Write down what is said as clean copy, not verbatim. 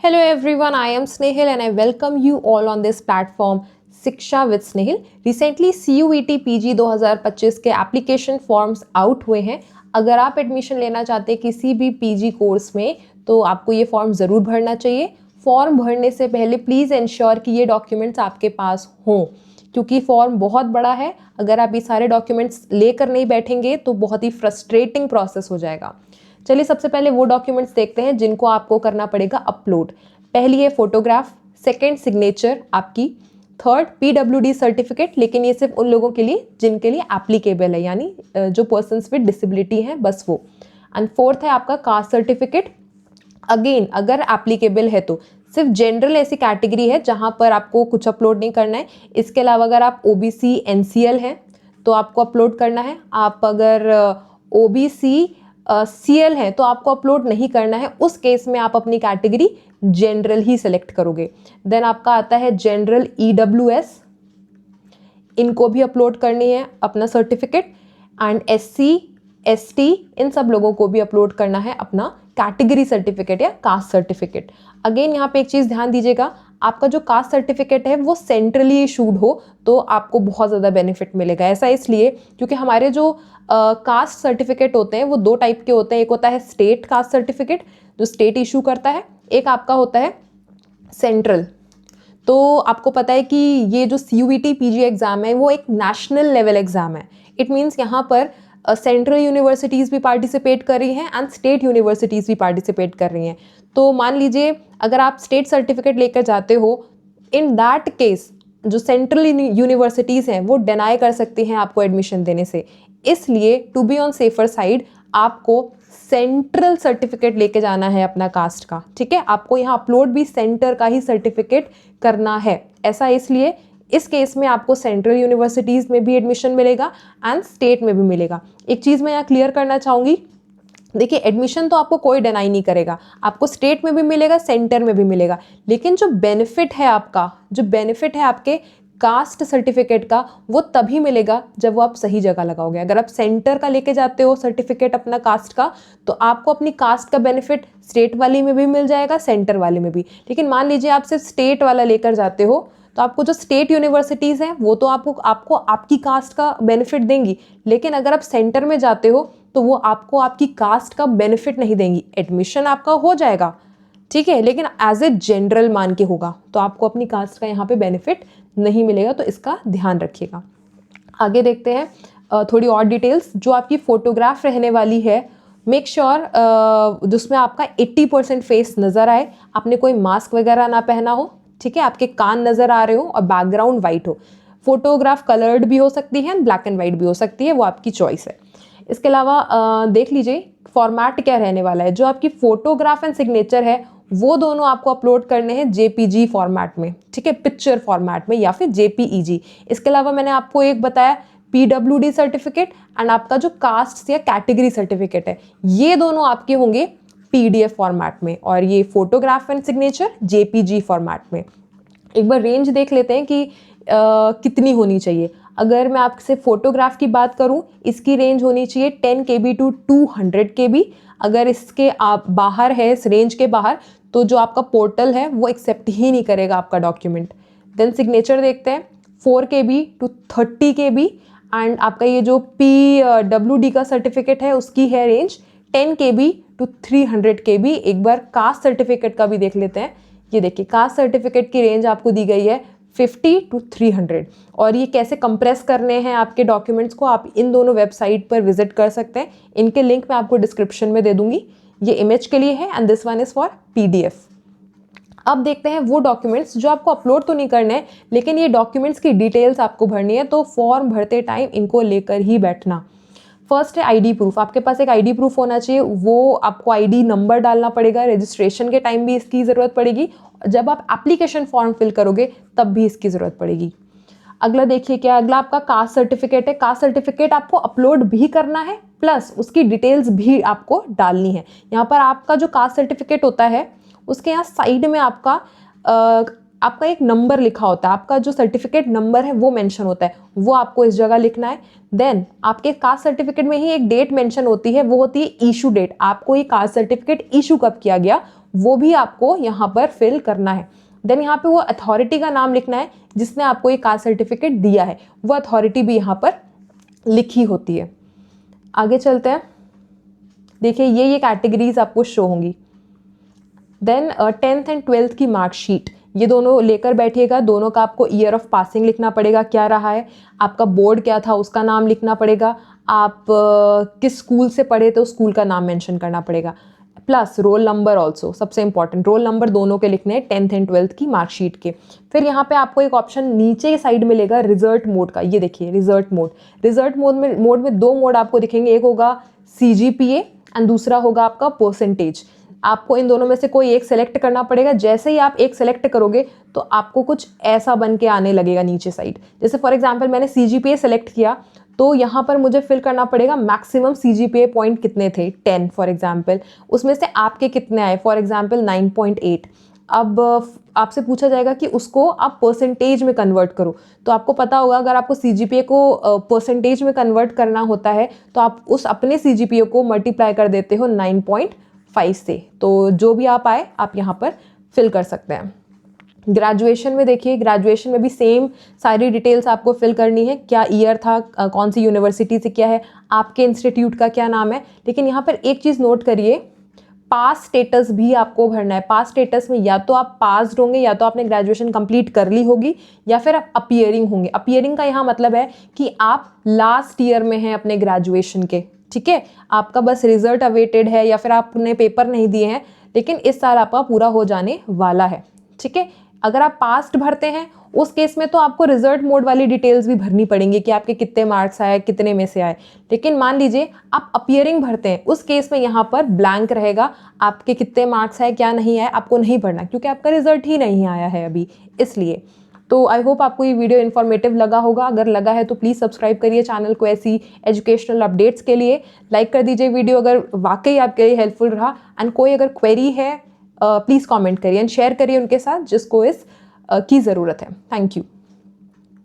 Hello everyone, I am Snehil and I welcome you all on this platform शिक्षा with Snehil. Recently CUET PG 2025 के application forms out हुए हैं। अगर आप admission लेना चाहते हैं किसी भी PG कोर्स में तो आपको ये फॉर्म ज़रूर भरना चाहिए। फॉर्म भरने से पहले प्लीज़ इंश्योर कि ये डॉक्यूमेंट्स आपके पास हों, क्योंकि फॉर्म बहुत बड़ा है। अगर आप ये सारे डॉक्यूमेंट्स लेकर नहीं बैठेंगे तो बहुत ही फ्रस्ट्रेटिंग प्रोसेस हो जाएगा। चलिए सबसे पहले वो डॉक्यूमेंट्स देखते हैं जिनको आपको करना पड़ेगा अपलोड। पहली है फोटोग्राफ, सेकंड सिग्नेचर आपकी, थर्ड PWD सर्टिफिकेट, लेकिन ये सिर्फ उन लोगों के लिए जिनके लिए एप्लीकेबल है, यानी जो पर्सन्स विद डिसेबिलिटी हैं बस वो। एंड फोर्थ है आपका कास्ट सर्टिफिकेट। अगेन अगर एप्लीकेबल है तो सिर्फ जनरल ऐसी कैटेगरी है जहां पर आपको कुछ अपलोड नहीं करना है। इसके अलावा अगर आप OBC NCL हैं तो आपको अपलोड करना है। आप अगर OBC CL है तो आपको अपलोड नहीं करना है। उस केस में आप अपनी कैटेगरी जनरल ही सिलेक्ट करोगे। देन आपका आता है जनरल EWS, इनको भी अपलोड करनी है अपना सर्टिफिकेट। एंड SC ST इन सब लोगों को भी अपलोड करना है अपना कैटेगरी सर्टिफिकेट या कास्ट सर्टिफिकेट। अगेन यहाँ पे एक चीज़ ध्यान दीजिएगा, आपका जो कास्ट सर्टिफिकेट है वो सेंट्रली इशूड हो तो आपको बहुत ज़्यादा बेनिफिट मिलेगा। ऐसा इसलिए क्योंकि हमारे जो कास्ट सर्टिफिकेट होते हैं वो दो टाइप के होते हैं। एक होता है स्टेट कास्ट सर्टिफिकेट जो स्टेट इशू करता है, एक आपका होता है सेंट्रल। तो आपको पता है कि ये जो CUET PG एग्ज़ाम है वो एक नेशनल लेवल एग्ज़ाम है। इट मीन्स यहाँ पर सेंट्रल यूनिवर्सिटीज़ भी पार्टिसिपेट कर रही हैं एंड स्टेट यूनिवर्सिटीज़ भी पार्टिसिपेट कर रही हैं। तो मान लीजिए अगर आप स्टेट सर्टिफिकेट लेकर जाते हो, इन दैट केस जो सेंट्रल यूनिवर्सिटीज़ हैं वो डिनाई कर सकती हैं आपको एडमिशन देने से। इसलिए to be on safer side आपको सेंट्रल सर्टिफिकेट लेके जाना है अपना कास्ट का। ठीक है, आपको यहाँ अपलोड भी सेंटर का ही सर्टिफिकेट करना है। ऐसा इसलिए इस केस में आपको सेंट्रल यूनिवर्सिटीज़ में भी एडमिशन मिलेगा एंड स्टेट में भी मिलेगा। एक चीज़ मैं यहाँ क्लियर करना चाहूँगी, देखिए एडमिशन तो आपको कोई डिनाई नहीं करेगा, आपको स्टेट में भी मिलेगा सेंटर में भी मिलेगा, लेकिन जो बेनिफिट है आपका, जो बेनिफिट है आपके कास्ट सर्टिफिकेट का वो तभी मिलेगा जब वो आप सही जगह लगाओगे। अगर आप सेंटर का लेके जाते हो सर्टिफिकेट अपना कास्ट का तो आपको अपनी कास्ट का बेनिफिट स्टेट वाली में भी मिल जाएगा, सेंटर वाले में भी। लेकिन मान लीजिए आप सिर्फ स्टेट वाला लेकर जाते हो तो आपको जो स्टेट यूनिवर्सिटीज़ हैं वो तो आपको आपकी कास्ट का बेनिफिट देंगी, लेकिन अगर आप सेंटर में जाते हो तो वो आपको आपकी कास्ट का बेनिफिट नहीं देंगी। एडमिशन आपका हो जाएगा, ठीक है, लेकिन एज ए जनरल मान के होगा, तो आपको अपनी कास्ट का यहाँ पे बेनिफिट नहीं मिलेगा। तो इसका ध्यान रखिएगा। आगे देखते हैं थोड़ी और डिटेल्स। जो आपकी फ़ोटोग्राफ रहने वाली है, मेक श्योर जिसमें आपका 80% फेस नज़र आए, आपने कोई मास्क वगैरह ना पहना हो, ठीक है, आपके कान नज़र आ रहे हो और बैकग्राउंड वाइट हो। फोटोग्राफ कलर्ड भी हो सकती है, ब्लैक एंड वाइट भी हो सकती है, वो आपकी चॉइस है। इसके अलावा देख लीजिए फॉर्मेट क्या रहने वाला है। जो आपकी फोटोग्राफ एंड सिग्नेचर है वो दोनों आपको अपलोड करने हैं JPG फॉर्मेट में, ठीक है, पिक्चर फॉर्मेट में या फिर JPEG। इसके अलावा मैंने आपको एक बताया PWD सर्टिफिकेट एंड आपका जो कास्ट या कैटेगरी सर्टिफिकेट है, ये दोनों आपके होंगे PDF फॉर्मेट में, और ये photograph and signature JPG format में। एक बार रेंज देख लेते हैं कि कितनी होनी चाहिए। अगर मैं आपसे फ़ोटोग्राफ की बात करूं, इसकी रेंज होनी चाहिए 10 KB टू 200 KB। अगर इसके आप बाहर है, इस रेंज के बाहर, तो जो आपका पोर्टल है वो एक्सेप्ट ही नहीं करेगा आपका डॉक्यूमेंट। देन सिग्नेचर देखते हैं 4 KB टू 30 KB। एंड आपका ये जो PWD का सर्टिफिकेट है उसकी है रेंज 10 KB टू 300 KB। एक बार कास्ट सर्टिफिकेट का भी देख लेते हैं। ये देखिए कास्ट सर्टिफिकेट की रेंज आपको दी गई है 50 टू 300। और ये कैसे कंप्रेस करने हैं आपके डॉक्यूमेंट्स को, आप इन दोनों वेबसाइट पर विजिट कर सकते हैं। इनके लिंक मैं आपको डिस्क्रिप्शन में दे दूंगी। ये इमेज के लिए है and this one is for PDF। अब देखते हैं वो डॉक्यूमेंट्स जो आपको अपलोड तो नहीं करने हैं, लेकिन ये डॉक्यूमेंट्स की डिटेल्स आपको भरनी है, तो फॉर्म भरते टाइम इनको लेकर ही बैठना। फर्स्ट है ID प्रूफ। आपके पास एक ID प्रूफ होना चाहिए, वो आपको ID नंबर डालना पड़ेगा। रजिस्ट्रेशन के टाइम भी इसकी ज़रूरत पड़ेगी, जब आप एप्लीकेशन फॉर्म फिल करोगे तब भी इसकी ज़रूरत पड़ेगी। अगला देखिए क्या, अगला आपका कास्ट सर्टिफिकेट है। कास्ट सर्टिफिकेट आपको अपलोड भी करना है प्लस उसकी डिटेल्स भी आपको डालनी है। यहाँ पर आपका जो कास्ट सर्टिफिकेट होता है उसके यहाँ साइड में आपका एक नंबर लिखा होता है, आपका जो सर्टिफिकेट नंबर है वो मेंशन होता है, वो आपको इस जगह लिखना है। देन आपके कास्ट सर्टिफिकेट में ही एक डेट मेंशन होती है, वो होती है इशू डेट। आपको ये कास्ट सर्टिफिकेट इशू कब किया गया वो भी आपको यहाँ पर फिल करना है। देन यहाँ पे वो अथॉरिटी का नाम लिखना है जिसने आपको ये कास्ट सर्टिफिकेट दिया है, वो अथॉरिटी भी यहाँ पर लिखी होती है। आगे चलते हैं, देखिए ये कैटेगरीज आपको शो होंगी। देन 10th एंड 12th की मार्कशीट, ये दोनों लेकर बैठिएगा। दोनों का आपको ईयर ऑफ पासिंग लिखना पड़ेगा, क्या रहा है, आपका बोर्ड क्या था उसका नाम लिखना पड़ेगा, आप किस स्कूल से पढ़े थे उस स्कूल का नाम मेंशन करना पड़ेगा, प्लस रोल नंबर ऑल्सो, सबसे इंपॉर्टेंट रोल नंबर दोनों के लिखने हैं 10th एंड 12th की मार्कशीट के। फिर यहाँ पे आपको एक ऑप्शन नीचे साइड मिलेगा रिजल्ट मोड का, ये देखिए रिजल्ट मोड। रिजल्ट मोड में दो मोड आपको दिखेंगे, एक होगा CGPA एंड दूसरा होगा आपका परसेंटेज। आपको इन दोनों में से कोई एक सेलेक्ट करना पड़ेगा। जैसे ही आप एक सेलेक्ट करोगे तो आपको कुछ ऐसा बन के आने लगेगा नीचे साइड। जैसे फॉर एग्जांपल मैंने CGPA सेलेक्ट किया तो यहाँ पर मुझे फिल करना पड़ेगा मैक्सिमम CGPA पॉइंट कितने थे, 10 फॉर एग्जांपल, उसमें से आपके कितने आए, फॉर एग्जांपल 9.8। अब आपसे पूछा जाएगा कि उसको आप परसेंटेज में कन्वर्ट करो। तो आपको पता होगा अगर आपको CGPA को परसेंटेज में कन्वर्ट करना होता है तो आप उस अपने CGPA को मल्टीप्लाई कर देते हो 9.5 से। तो जो भी आप आए आप यहाँ पर फिल कर सकते हैं। ग्रेजुएशन में देखिए, ग्रेजुएशन में भी सेम सारी डिटेल्स आपको फिल करनी है, क्या ईयर था, कौन सी यूनिवर्सिटी से किया है, आपके इंस्टीट्यूट का क्या नाम है। लेकिन यहाँ पर एक चीज़ नोट करिए, पास स्टेटस भी आपको भरना है। पास स्टेटस में या तो आप पास्ड होंगे, या तो आपने ग्रेजुएशन कंप्लीट कर ली होगी, या फिर आप अपीयरिंग होंगे। अपीयरिंग का यहाँ मतलब है कि आप लास्ट ईयर में हैं अपने ग्रेजुएशन के, ठीक है, आपका बस रिजल्ट अवेटेड है या फिर आपने पेपर नहीं दिए हैं, लेकिन इस साल आपका पूरा हो जाने वाला है, ठीक है। अगर आप पास्ट भरते हैं उस केस में तो आपको रिजल्ट मोड वाली डिटेल्स भी भरनी पड़ेंगी कि आपके कितने मार्क्स आए, कितने में से आए। लेकिन मान लीजिए आप अपीयरिंग भरते हैं, उस केस में यहाँ पर ब्लैंक रहेगा, आपके कितने मार्क्स आए क्या नहीं आए आपको नहीं भरना, क्योंकि आपका रिजल्ट ही नहीं आया है अभी, इसलिए। तो आई होप आपको ये वीडियो इन्फॉर्मेटिव लगा होगा। अगर लगा है तो प्लीज़ सब्सक्राइब करिए चैनल को ऐसी एजुकेशनल अपडेट्स के लिए। लाइक कर दीजिए वीडियो अगर वाकई आपके लिए हेल्पफुल रहा। एंड कोई अगर क्वेरी है प्लीज़ कमेंट करिए एंड शेयर करिए उनके साथ जिसको इस की ज़रूरत है। Thank you.